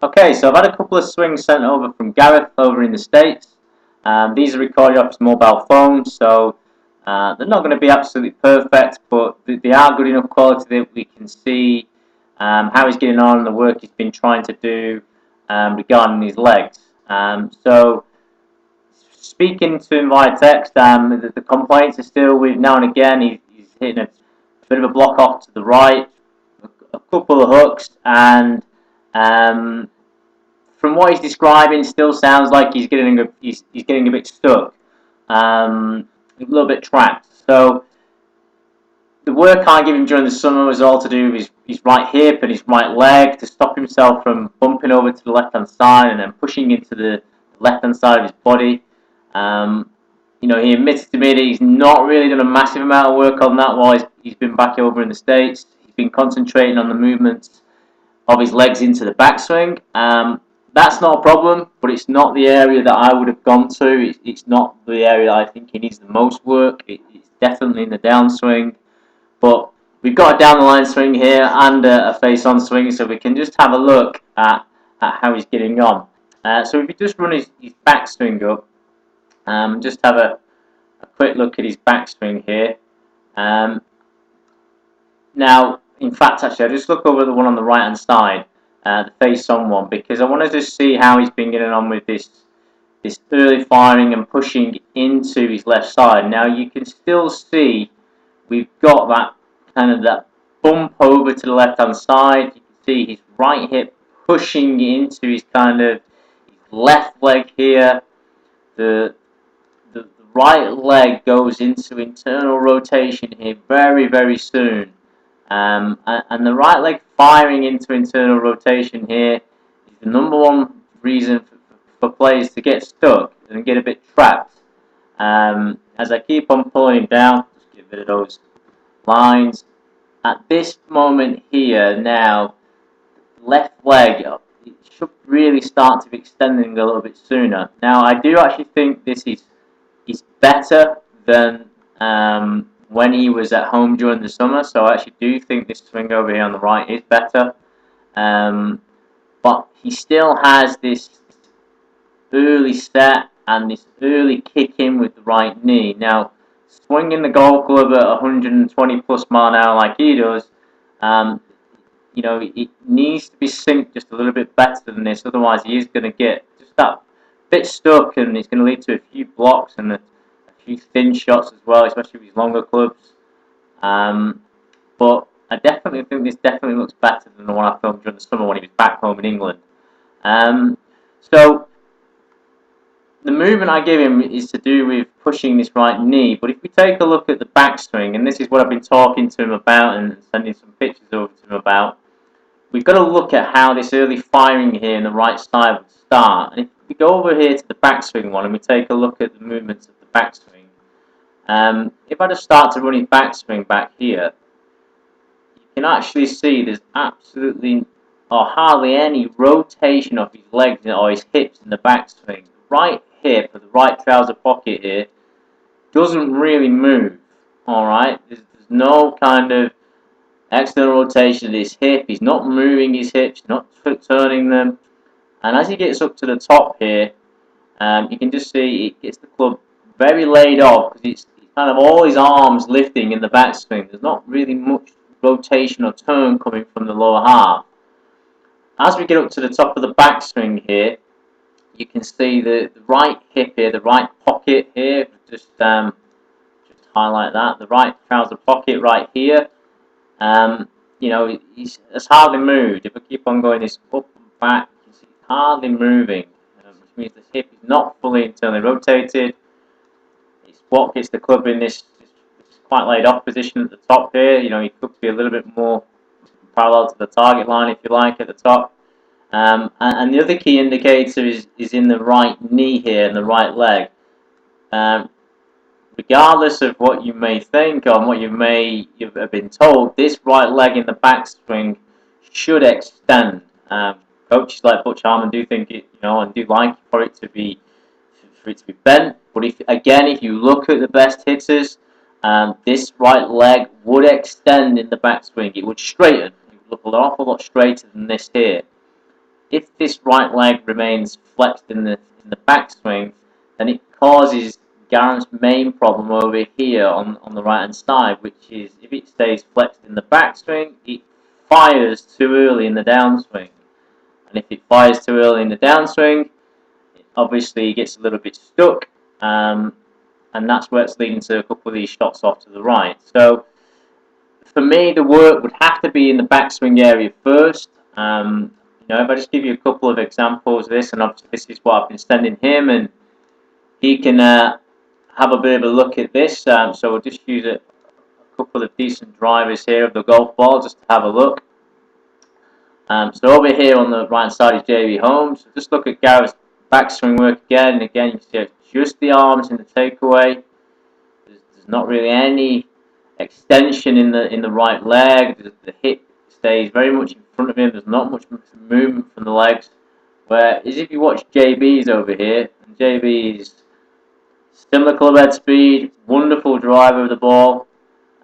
Okay, so I've had a couple of swings sent over from Gareth over in the States. These are recorded off his mobile phone, so they're not going to be absolutely perfect, but they are good enough quality that we can see how he's getting on and the work he's been trying to do regarding his legs. So, speaking to him via text, the complaints are still with now and again he's hitting a bit of a block off to the right, a couple of hooks, and um, from what he's describing, still sounds like he's getting a bit stuck, a little bit trapped. So the work I give him during the summer was all to do with his right hip and his right leg to stop himself from bumping over to the left hand side and then pushing into the left hand side of his body. He admitted to me that he's not really done a massive amount of work on that while he's been back over in the States. He's been concentrating on the movements of his legs into the backswing. That's not a problem, but it's not the area that I would have gone to. It's not the area I think he needs the most work. It's definitely in the downswing. But we've got a down the line swing here and a face on swing, so we can just have a look at how he's getting on. So if you just run his backswing up, just have a quick look at his backswing here. Now, in fact, actually, I'll just look over the one on the right hand side, the face on one, because I want to just see how he's been getting on with this early firing and pushing into his left side. Now, you can still see we've got that bump over to the left hand side. You can see his right hip pushing into his his left leg here. The right leg goes into internal rotation here very, very soon. And the right leg firing into internal rotation here is the number one reason for players to get stuck and get a bit trapped. As I keep on pulling him down, just get rid of those lines. At this moment here now, left leg, it should really start to be extending a little bit sooner. Now, I do actually think this is better than when he was at home during the summer, so I actually do think this swing over here on the right is better. But he still has this early set and this early kick in with the right knee. Now, swinging the golf club at 120 plus mile an hour like he does, it needs to be synced just a little bit better than this. Otherwise, he is going to get just that bit stuck, and it's going to lead to a few blocks and a few thin shots as well, especially with his longer clubs. But I definitely think this definitely looks better than the one I filmed during the summer when he was back home in England. So the movement I give him is to do with pushing this right knee. But if we take a look at the backswing, and this is what I've been talking to him about and sending some pictures over to him about, we've got to look at how this early firing here in the right side would start. And if we go over here to the backswing one and we take a look at the movements of the backswing, if I just start to run his backswing back here, you can actually see there's absolutely or hardly any rotation of his legs or his hips in the backswing. The right hip or the right trouser pocket here doesn't really move. Alright, there's no kind of external rotation of his hip. He's not moving his hips, not turning them. And as he gets up to the top here, you can just see it gets the club very laid off because it's kind of all his arms lifting in the backswing. There's not really much rotation or turn coming from the lower half. As we get up to the top of the backswing here, you can see the right hip here, the right pocket here. Just highlight that. The right trouser pocket right here. He's hardly moved. If I keep on going this up and back, you can see it's hardly moving, which means the hip is not fully internally rotated. It's what gets the club in this quite laid off position at the top here. He could be a little bit more parallel to the target line, if you like, at the top. And the other key indicator is in the right knee here and the right leg. Regardless of what you may think or what you have been told, this right leg in the backswing should extend. Coaches like Butch Harmon do think it, and do like for it to be bent. But if you look at the best hitters, this right leg would extend in the backswing. It would straighten. It would look an awful lot straighter than this here. if this right leg remains flexed in the backswing, then it causes Gareth's main problem over here on the right hand side, which is if it stays flexed in the backswing, it fires too early in the downswing. And if it fires too early in the downswing, it obviously gets a little bit stuck, and that's where it's leading to a couple of these shots off to the right. So for me, the work would have to be in the backswing area first. If I just give you a couple of examples of this, and obviously this is what I've been sending him, and he can have a bit of a look at this. So we'll just use a couple of decent drivers here of the golf ball just to have a look. So over here on the right side is JB Holmes. So just look at Gareth's backswing work again, and again you can see it's just the arms in the takeaway. There's not really any extension in the right leg. The hip stays very much in front of him. There's not much movement from the legs. Whereas if you watch JB's over here, and JB's similar club head speed, wonderful driver of the ball,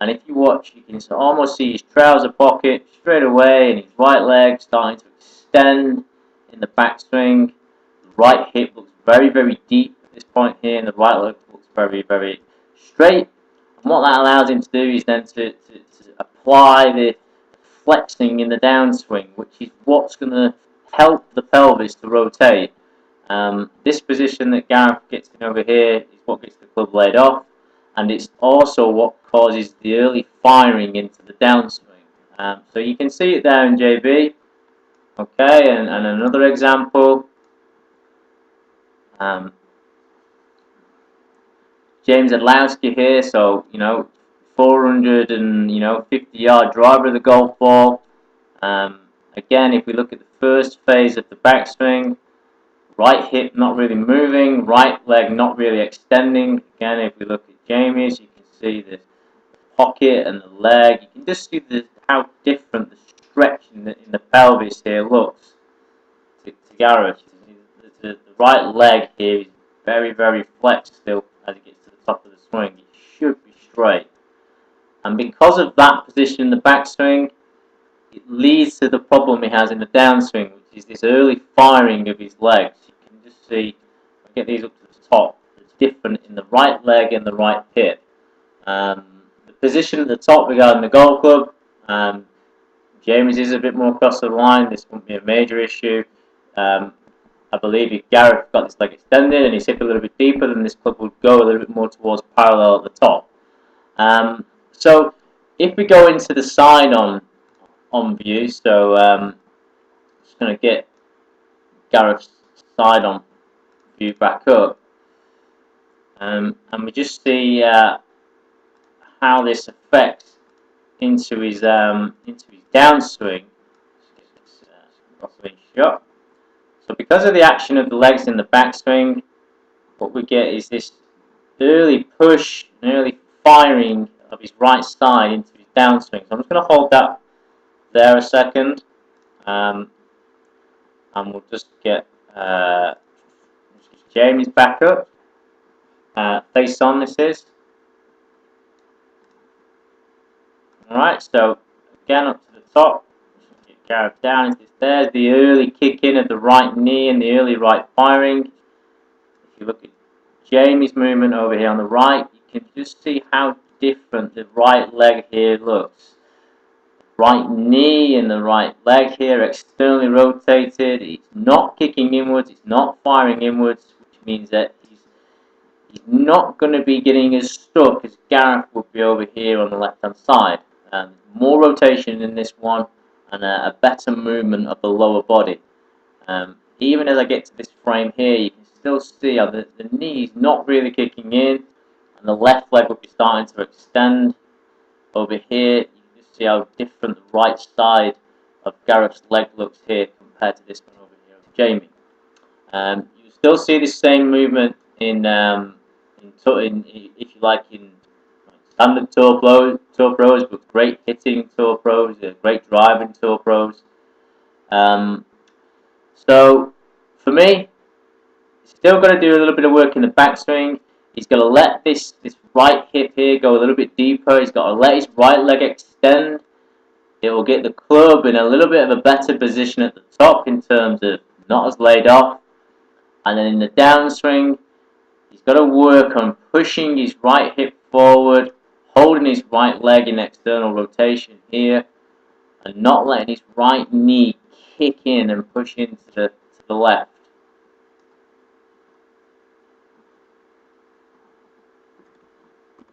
and if you watch, you can almost see his trouser pocket straight away, and his right leg starting to extend in the backswing. The right hip looks very, very deep at this point here, and the right leg looks very, very straight. And what that allows him to do is then to apply the flexing in the downswing, which is what's going to help the pelvis to rotate. This position that Gareth gets in over here is what gets the club laid off, and it's also what causes the early firing into the downswing. So you can see it there in JB. Okay, and another example. James Adlowski here, so 450-yard driver of the golf ball. Again, if we look at the first phase of the backswing, right hip not really moving, right leg not really extending. Again, if we look at Jamie's, you can see the pocket and the leg. You can just see how different the stretch in the pelvis here looks to Gareth. The right leg here is very, very flexed still as it gets to the top of the swing. It should be straight. And because of that position in the backswing, it leads to the problem he has in the downswing, which is this early firing of his legs. You can just see, I'll get these up to the top, it's different in the right leg and the right hip. The position at the top regarding the golf club, James is a bit more across the line. This won't be a major issue. I believe if Gareth got this leg extended and his hip a little bit deeper, then this club would go a little bit more towards parallel at the top. So if we go into the side on view, so just going to get Gareth's side on view back up, and we just see how this affects into his downswing. Shot. So because of the action of the legs in the backswing, what we get is this early push and early firing of his right side into his downswing. So I'm just going to hold that there a second, and we'll just get Jamie's back up. Face on this is. Alright, so again up to the top, get Gareth down. There's the early kick in of the right knee and the early right firing. If you look at Jamie's movement over here on the right, you can just see how different the right leg here looks. Right knee and the right leg here externally rotated. It's not kicking inwards, it's not firing inwards, which means that he's not going to be getting as stuck as Gareth would be over here on the left hand side. More rotation in this one, and a better movement of the lower body. Even as I get to this frame here, you can still see how the knee is not really kicking in, and the left leg will be starting to extend. Over here, you can just see how different the right side of Gareth's leg looks here compared to this one over here of Jamie. You still see the same movement in if you like, in standard tour pros, but great hitting tour pros, great driving tour pros. So for me, he's still got to do a little bit of work in the backswing. He's got to let this right hip here go a little bit deeper. He's got to let his right leg extend it will get the club in a little bit of a better position at the top in terms of not as laid off. And then in the downswing, he's got to work on pushing his right hip forward, holding his right leg in external rotation here, and not letting his right knee kick in and push into the left.